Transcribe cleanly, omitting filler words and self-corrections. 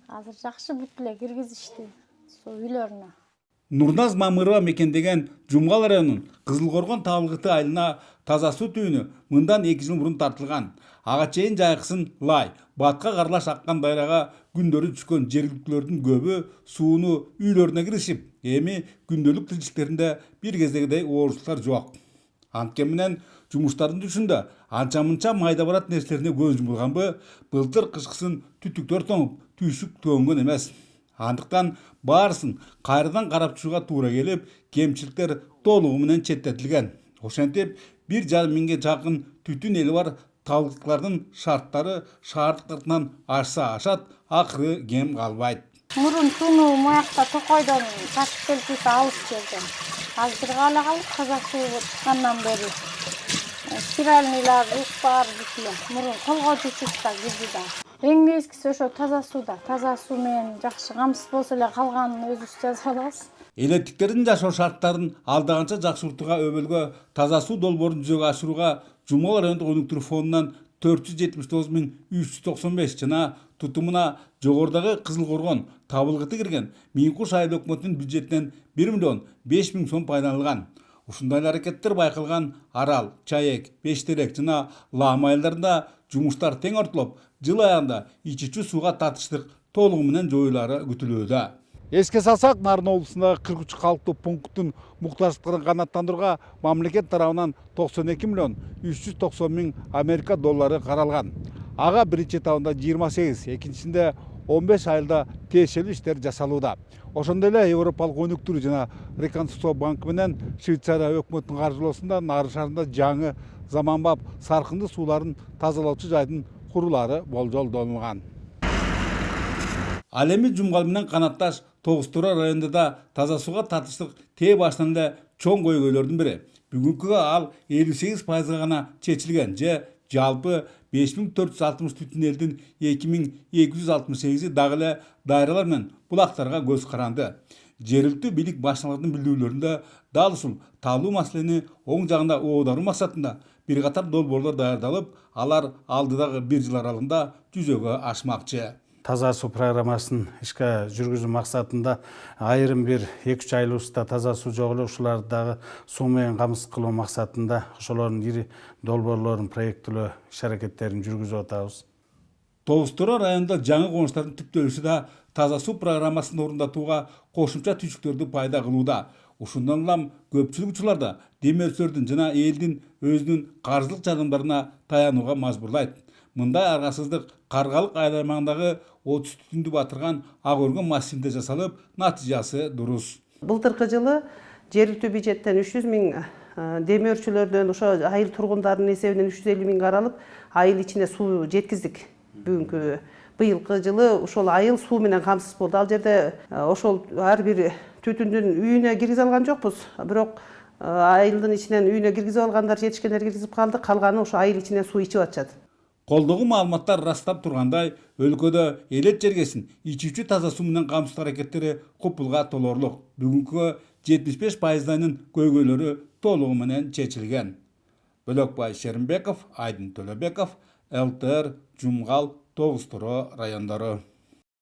Азыр жакшы бүт эле киргизишти суу үйлөрүнө. Нурназ Мамырова мекендеген Жумгал районунун Кызылкоргон табылгыты айылына таза суу түйүнү мындан 2 жыл мурун тартылган. Ага чейин жайкысын лай, батка карлаш аккан дайрага күндөрү түшкөн жергиликтүүлөрдүн көбү сууну үйлөрүнө киришип, эми күндөлүк тиричиликтеринде бир кездегидей оорчулуктар жок. Анткени менен жумуштардын түшүндө анча мынча майда барат нерселерине көз жумулганбы, былтыр кышкысын түтүктөр тоңуп, түйшүк төнгөн эмес. Андыктан баарысын кайрадан карап чыгууга туура келип, кемчиликтер толугу менен четтетилген. Ошентип 1,5 миңге жакын түтүн эли бар табылгытлардын шарттары шаардыктарынан ашса ашат, акыры кем калбайт. Мурун сууну моякта Токойдон ташып келип алып келген. Азыр эле калдык таза суу чыккандан бери. Стиральныйлар, бар бүт эле. Мурун колго жуучубуз да кирди да. Эң негизгиси ошо таза сууда. Таза суу менен жакшы камсыз болсо эле калганын өзүбүз жасап алабыз. Элеттиктердин жашоо шарттарын алдаганча жакшыртууга өбөлгө таза суу долбоорун жүзөгө ашырууга Жумгал райондук өнүктүрүү фондунан 479.395 жана тутумуна жогорудагы Кызылкоргон табылгыты кирген Миңкуш айыл өкмөтүнүн бюджетинен 1,5 миң сом пайдаланылган. Ушундай аракеттер байкалган Арал, Чаек, Бештерек жана Лам айылдарында жумуштар тең ортолуп, жыл аягында ичүүчү сууга татыштык толугу менен жоюлары күтүлүүдө. Эске салсак, Нарын облусундагы 43 калктуу пункттун муктаждыктарын канааттандырууга мамлекет тарабынан 92 миллион 390 миң Америка доллары каралган. Ага биринчи этабында 28, экинчисинде 15 айылда тиешелүү иштер жасалууда. Ошондой эле Европалык өнүктүрүү жана реконструкция банкы менен Швейцария өкмөтүнүн каржылоосунда Нарын шаарында жаңы заманбап саркынды сууларын тазалоочу жайдын курулары болжолдонулган. Ал эми Жумгал менен канатташ Тогуз Тура районунда да таза сууга татыштык тээ башынан эле чоң көйгөйлөрдүн бири. Бүгүнкүгө ал 58% гана чечилген же жалпы 5460 түтүн элдин 2268 дагы эле дайралар менен булактарга көз каранды. Жергиликтүү бийлик башчыларынын билдирүүлөрүндө дал ушул таалуу маселени оң жагында оодаруу максатында бир катар долбоорлор даярдалып, алар алдыдагы 1 жыл аралыгында жүзөгө ашмакчы. Таза суу программасын ишке жүргүзүү максатында айрым бир 2-3 айылыбызда таза суу жок эле, ушуларды дагы суу менен камсыз кылуу максатында ошолордун ири долбоорлорун проекттөө иш аракеттерин жүргүзүп атабыз. Тогуз Тура районунда жаңы конуштардын түптөлүшү да таза суу программасын орундатууга кошумча түйшүктөрдү пайда кылууда. Ушундан улам көпчүлүк учурларда демөөрчүлөрдүн жана элдин өзүнүн каржылык жардамдарына таянууга мажбурлайт. Мындай аргасыздык Каргалык айыл аймагындагы 30 түтүндү батырган Ак өргөн массивинде жасалып, натыйжасы дурус. Былтыркы жылы жергиликтүү бюджеттен 300 миң демөөрчүлөрдөн ошо айыл тургундарынын эсебинен 350 миң каралып, айыл ичине суу жеткиздик. Бүгүнкү быйылкы жылы ошол айыл суу менен камсыз болду. Ал жерде ошол ар бир түтүндүн үйүнө киргизе алган жокпуз. Бирок айылдын ичинен үйүнө киргизип алгандар жетишкендер киргизип калды. Калганы ошо айыл ичинен суу ичип атышат. Колдогу маалыматтар ырастап тургандай, өлкөдө элет жергесин ичүүчү таза суу менен камсыздоо аракеттери купулга толоорлук. Бүгүнкү 75%нын көйгөйлөрү толугу менен чечилген. Бөлөкбай Шеримбеков, Айдын Төлөбеков, ЛТР, Жумгал, Тогуз Тура райондору.